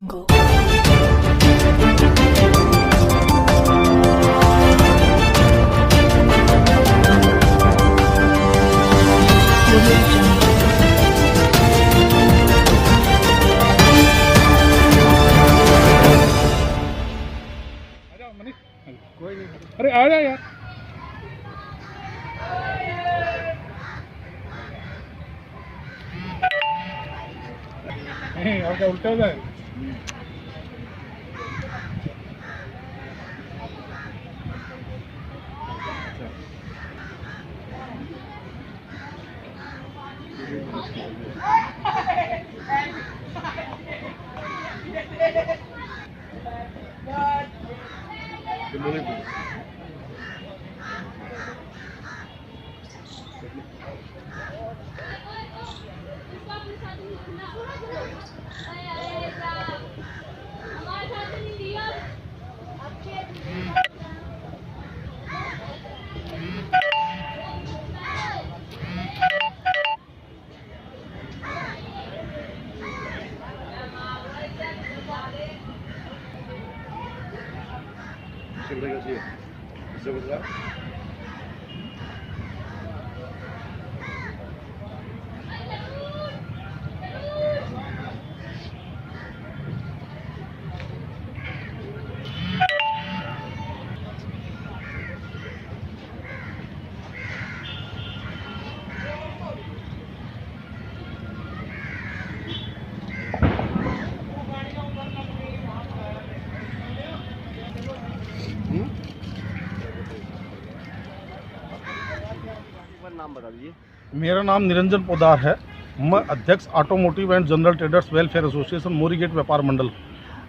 Go. अरे आ जा यार। नहीं और क्या उल्टा हो जाए। नाम बता दीजिए। मेरा नाम निरंजन पोदार है। मैं अध्यक्ष automotive and general traders welfare association Morigate व्यापार मंडल।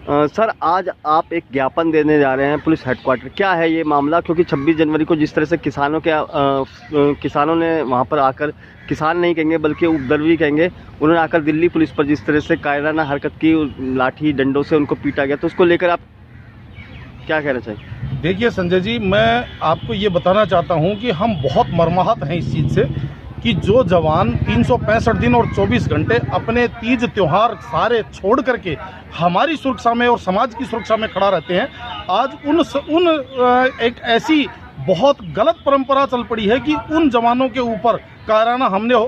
सर आज आप एक ज्ञापन देने जा रहे हैं पुलिस हेडक्वार्टर, क्या है ये मामला? क्योंकि 26 जनवरी को जिस तरह से किसानों ने वहां पर आकर, किसान नहीं कहेंगे बल्कि उपद्रवी कहेंगे, उन्होंने आकर दिल्ली पुलिस पर जिस तरह से कायराना हरकत की, लाठी डंडों से उनको पीटा गया, तो उसको लेकर आप क्या कहना चाहिए? देखिए संजय जी, मैं आपको ये बताना चाहता हूँ कि हम बहुत मर्माहत हैं इस चीज़ से कि जो जवान 365 दिन और 24 घंटे अपने तीज त्योहार सारे छोड़ करके हमारी सुरक्षा में और समाज की सुरक्षा में खड़ा रहते हैं, आज एक ऐसी बहुत गलत परंपरा चल पड़ी है कि उन जवानों के ऊपर कायराना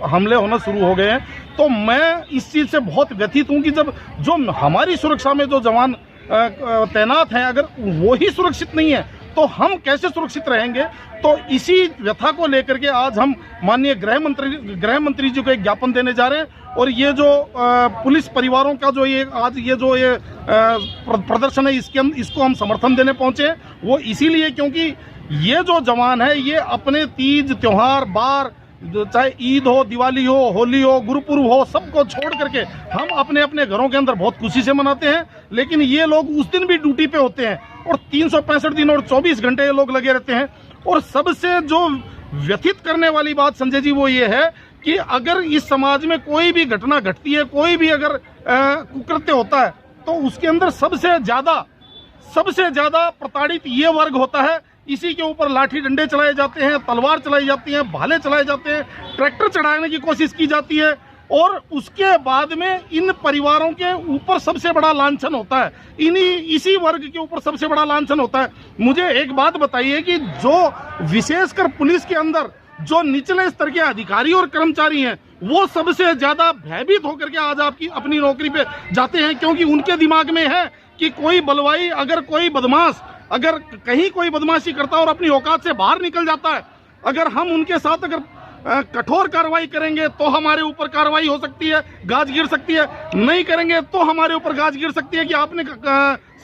हमले होना शुरू हो गए हैं। तो मैं इस चीज़ से बहुत व्यथित हूँ कि जब जो हमारी सुरक्षा में जो जवान तैनात हैं, अगर वो ही सुरक्षित नहीं है तो हम कैसे सुरक्षित रहेंगे? तो इसी व्यथा को लेकर के आज हम माननीय गृह मंत्री जी को एक ज्ञापन देने जा रहे हैं। और ये जो पुलिस परिवारों का जो ये आज ये जो ये प्रदर्शन है, इसको हम समर्थन देने पहुंचे हैं। वो इसीलिए क्योंकि ये जो जवान है ये अपने तीज त्योहार बार, चाहे ईद हो, दिवाली हो, होली हो, गुरुपुरब हो, सबको छोड़ करके हम अपने अपने घरों के अंदर बहुत खुशी से मनाते हैं। लेकिन ये लोग उस दिन भी ड्यूटी पे होते हैं और 365 दिन और 24 घंटे ये लोग लगे रहते हैं। और सबसे जो व्यथित करने वाली बात संजय जी वो ये है कि अगर इस समाज में कोई भी घटना घटती है, कोई भी अगर कुकृत्य होता है, तो उसके अंदर सबसे ज्यादा प्रताड़ित ये वर्ग होता है। इसी के ऊपर लाठी डंडे चलाए जाते हैं, तलवार चलाई जाती है, भाले चलाए जाते हैं, ट्रैक्टर चढ़ाने की कोशिश की जाती है। और उसके बाद में इन परिवारों के ऊपर सबसे बड़ा लांछन होता है, इसी वर्ग के ऊपर सबसे बड़ा लांछन होता है। मुझे एक बात बताइए कि जो विशेषकर पुलिस के अंदर जो निचले स्तर के अधिकारी और कर्मचारी हैं, वो सबसे ज्यादा भयभीत होकर के आज आपकी अपनी नौकरी पे जाते हैं, क्योंकि उनके दिमाग में है कि कोई बलवाई, अगर कोई बदमाश अगर कहीं कोई बदमाशी करता है और अपनी औकात से बाहर निकल जाता है, अगर हम उनके साथ अगर कठोर कार्रवाई करेंगे तो हमारे ऊपर कार्रवाई हो सकती है, गाज गिर सकती है, नहीं करेंगे तो हमारे ऊपर गाज गिर सकती है कि आपने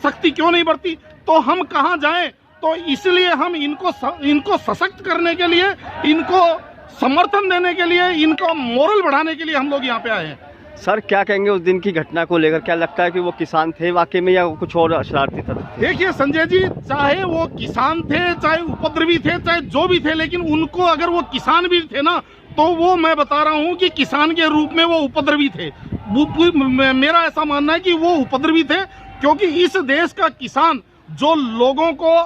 सख्ती क्यों नहीं बरती, तो हम कहां जाएं? तो इसलिए हम इनको सशक्त करने के लिए, इनको समर्थन देने के लिए, इनको मोरल बढ़ाने के लिए हम लोग यहाँ पे आए हैं। सर क्या कहेंगे उस दिन की घटना को लेकर? क्या लगता है कि वो किसान थे वाकई में या कुछ और शरारती था? देखिए संजय जी, चाहे वो किसान थे, चाहे उपद्रवी थे, चाहे जो भी थे, लेकिन उनको अगर वो किसान भी थे ना, तो वो मैं बता रहा हूँ कि किसान के रूप में वो उपद्रवी थे। मेरा ऐसा मानना है कि वो उपद्रवी थे, क्योंकि इस देश का किसान जो लोगों को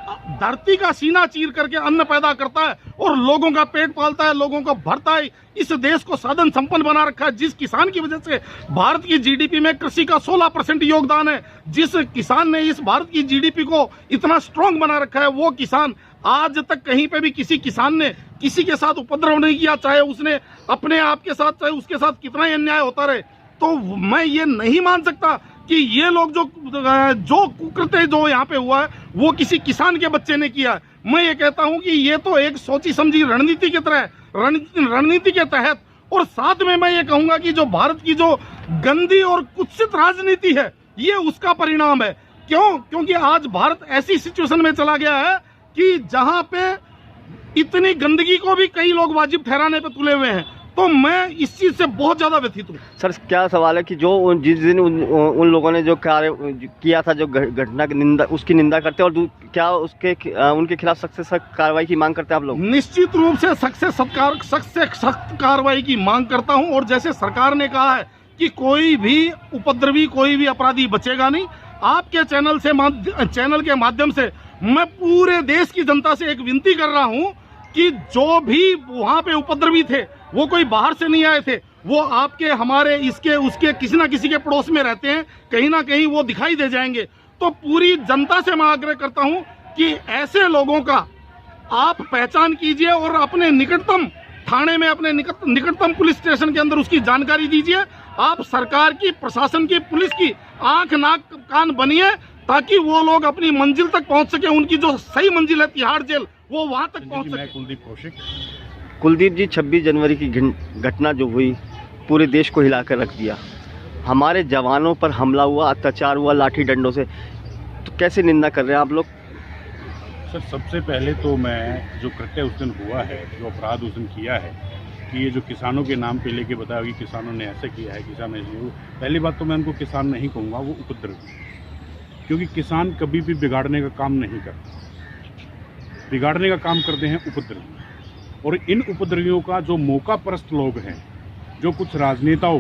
धरती का सीना चीर करके अन्न पैदा करता है और लोगों का पेट पालता है, लोगों को भरता है, इस देश को साधन संपन्न बना रखा है। जिस किसान की वजह से भारत की जीडीपी में कृषि का 16% योगदान है, जिस किसान ने इस भारत की जीडीपी को इतना स्ट्रांग बना रखा है, वो किसान आज तक कहीं पे भी किसी किसान ने किसी के साथ उपद्रव नहीं किया, चाहे उसने अपने आप के साथ, चाहे उसके साथ कितना ही अन्याय होता रहे। तो मैं ये नहीं मान सकता कि ये लोग जो कुकृत्य जो यहाँ पे हुआ है वो किसी किसान के बच्चे ने किया है। मैं ये कहता हूँ कि ये तो एक सोची समझी रणनीति की तरह, रणनीति के तहत, और साथ में मैं ये कहूंगा कि जो भारत की जो गंदी और कुत्सित राजनीति है, ये उसका परिणाम है। क्योंकि आज भारत ऐसी सिचुएशन में चला गया है कि जहां पे इतनी गंदगी को भी कई लोग वाजिब ठहराने पे तुले हुए हैं। तो मैं इस चीज से बहुत ज्यादा व्यथित हूँ। सर क्या सवाल है कि जो जिस दिन उन लोगों ने जो कार्य किया था, जो घटना की निंदा, उसकी निंदा करते हैं, और क्या उनके खिलाफ सख्त से सख्त कार्रवाई की मांग करते हैं आप लोग? निश्चित रूप से सख्त से सख्त कार्रवाई की मांग करता हूँ। और जैसे सरकार ने कहा है कि कोई भी उपद्रवी, कोई भी अपराधी बचेगा नहीं, आपके चैनल के माध्यम से मैं पूरे देश की जनता से एक विनती कर रहा हूँ कि जो भी वहां पे उपद्रवी थे, वो कोई बाहर से नहीं आए थे, वो आपके, हमारे, इसके उसके किसी ना किसी के पड़ोस में रहते हैं, कहीं ना कहीं वो दिखाई दे जाएंगे। तो पूरी जनता से मैं आग्रह करता हूं कि ऐसे लोगों का आप पहचान कीजिए और अपने निकटतम थाने में, अपने निकटतम पुलिस स्टेशन के अंदर उसकी जानकारी दीजिए। आप सरकार की, प्रशासन की, पुलिस की आंख नाक कान बनिए, ताकि वो लोग अपनी मंजिल तक पहुंच सके। उनकी जो सही मंजिल है तिहाड़ जेल, वो वहां तक पहुंच सके। कुलदीप कौशिक। कुलदीप जी, 26 जनवरी की घटना जो हुई पूरे देश को हिलाकर रख दिया। हमारे जवानों पर हमला हुआ, अत्याचार हुआ लाठी डंडों से, तो कैसे निंदा कर रहे हैं आप लोग? सर सबसे पहले तो मैं जो कृत्य उस दिन हुआ है, जो अपराध उस दिन किया है, कि ये जो किसानों के नाम पे लेके बताया कि किसानों ने ऐसे किया है, किसान ऐसे हो, पहली बात तो मैं उनको किसान नहीं कहूँगा, वो उपद्रवी। क्योंकि किसान कभी भी बिगाड़ने का काम नहीं करता, बिगाड़ने का काम करते हैं उपद्रवी। और इन उपद्रवियों का जो मौका परस्त लोग हैं, जो कुछ राजनेताओं,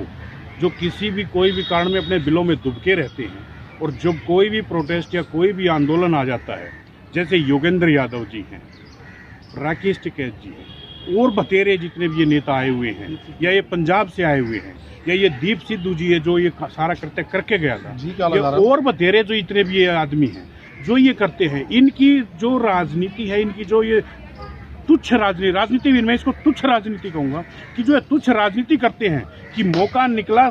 जो किसी भी कोई भी कारण में अपने बिलों में दुबके रहते हैं, और जब कोई भी प्रोटेस्ट या कोई भी आंदोलन आ जाता है, जैसे योगेंद्र यादव जी हैं, राकेश टिकैत जी हैं, और बतेरे जितने भी ये नेता आए हुए हैं, या ये पंजाब से आए हुए हैं, या ये दीप सिद्धू जी है जो ये सारा करते करके गया था, और बतेरे जो इतने भी ये आदमी हैं जो ये करते हैं, इनकी जो राजनीति है, इनकी जो ये तुच्छ राजनीति मैं इसको तुच्छ राजनीति कहूँगा, कि जो है तुच्छ राजनीति करते हैं कि मौका निकला,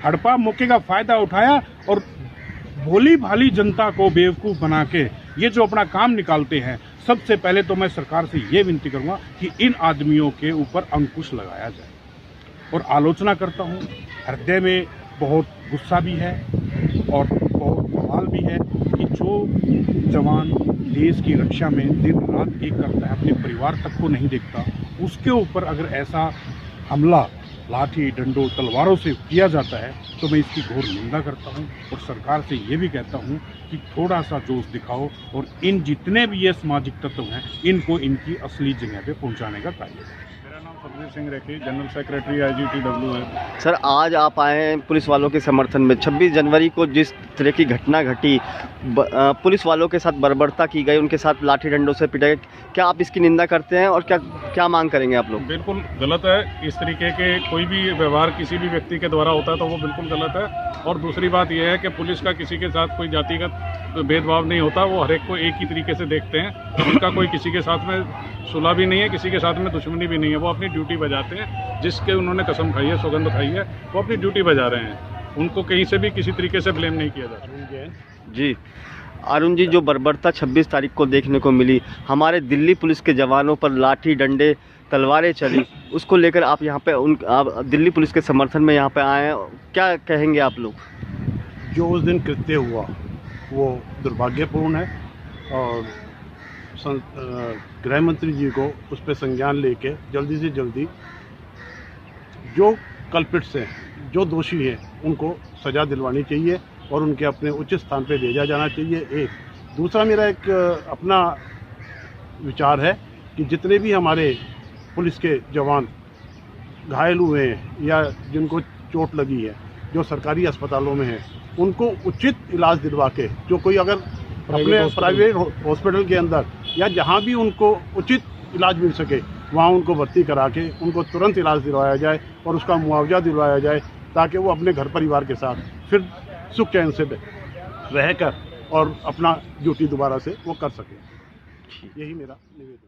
हड़पा मौके का फायदा उठाया और भोली भाली जनता को बेवकूफ़ बना के ये जो अपना काम निकालते हैं। सबसे पहले तो मैं सरकार से ये विनती करूँगा कि इन आदमियों के ऊपर अंकुश लगाया जाए। और आलोचना करता हूँ, हृदय में बहुत गुस्सा भी है और बहुत बवाल भी है कि जो जवान देश की रक्षा में दिन रात एक करता है, अपने परिवार तक को नहीं देखता, उसके ऊपर अगर ऐसा हमला लाठी डंडों तलवारों से किया जाता है तो मैं इसकी घोर निंदा करता हूं। और सरकार से ये भी कहता हूं कि थोड़ा सा जोश दिखाओ और इन जितने भी ये सामाजिक तत्व हैं, इनको इनकी असली जगह पे पहुंचाने का कार्य करें। सुखबीर सिंह रेखी, जनरल सेक्रेटरी IGTW है। सर आज आप आए हैं पुलिस वालों के समर्थन में। 26 जनवरी को जिस तरह की घटना घटी, पुलिस वालों के साथ बर्बरता की गई, उनके साथ लाठी डंडों से पिटाई, क्या आप इसकी निंदा करते हैं और क्या मांग करेंगे आप लोग? बिल्कुल गलत है। इस तरीके के कोई भी व्यवहार किसी भी व्यक्ति के द्वारा होता है तो वो बिल्कुल गलत है। और दूसरी बात यह है कि पुलिस का किसी के साथ कोई जातिगत भेदभाव नहीं होता, वो हर एक को एक ही तरीके से देखते हैं। उनका कोई किसी के साथ में सुलह भी नहीं है, किसी के साथ में दुश्मनी भी नहीं है। वो अपनी ड्यूटी बजाते हैं, जिसके उन्होंने कसम खाई है, सौगंध खाई है, वो अपनी ड्यूटी बजा रहे हैं। उनको कहीं से भी किसी तरीके से ब्लेम नहीं किया जाता। जी अरुण जी, जो बर्बरता 26 तारीख को देखने को मिली, हमारे दिल्ली पुलिस के जवानों पर लाठी डंडे तलवारें चली, उसको लेकर आप यहाँ पे आप दिल्ली पुलिस के समर्थन में यहाँ पे आए हैं, क्या कहेंगे आप लोग? जो उस दिन कृत्य हुआ वो दुर्भाग्यपूर्ण है और गृह मंत्री जी को उस पर संज्ञान लेके जल्दी से जल्दी जो कल्पिट्स हैं, जो दोषी हैं, उनको सज़ा दिलवानी चाहिए और उनके अपने उचित स्थान पे भेजा जाना चाहिए। एक दूसरा मेरा एक अपना विचार है कि जितने भी हमारे पुलिस के जवान घायल हुए हैं या जिनको चोट लगी है, जो सरकारी अस्पतालों में हैं, उनको उचित इलाज दिलवा के, जो कोई अगर अपने प्राइवेट हॉस्पिटल के अंदर या जहाँ भी उनको उचित इलाज मिल सके वहाँ उनको भर्ती करा के उनको तुरंत इलाज दिलवाया जाए और उसका मुआवजा दिलवाया जाए, ताकि वो अपने घर परिवार के साथ फिर सुख चैन से रहकर और अपना ड्यूटी दोबारा से वो कर सके। यही मेरा निवेदन।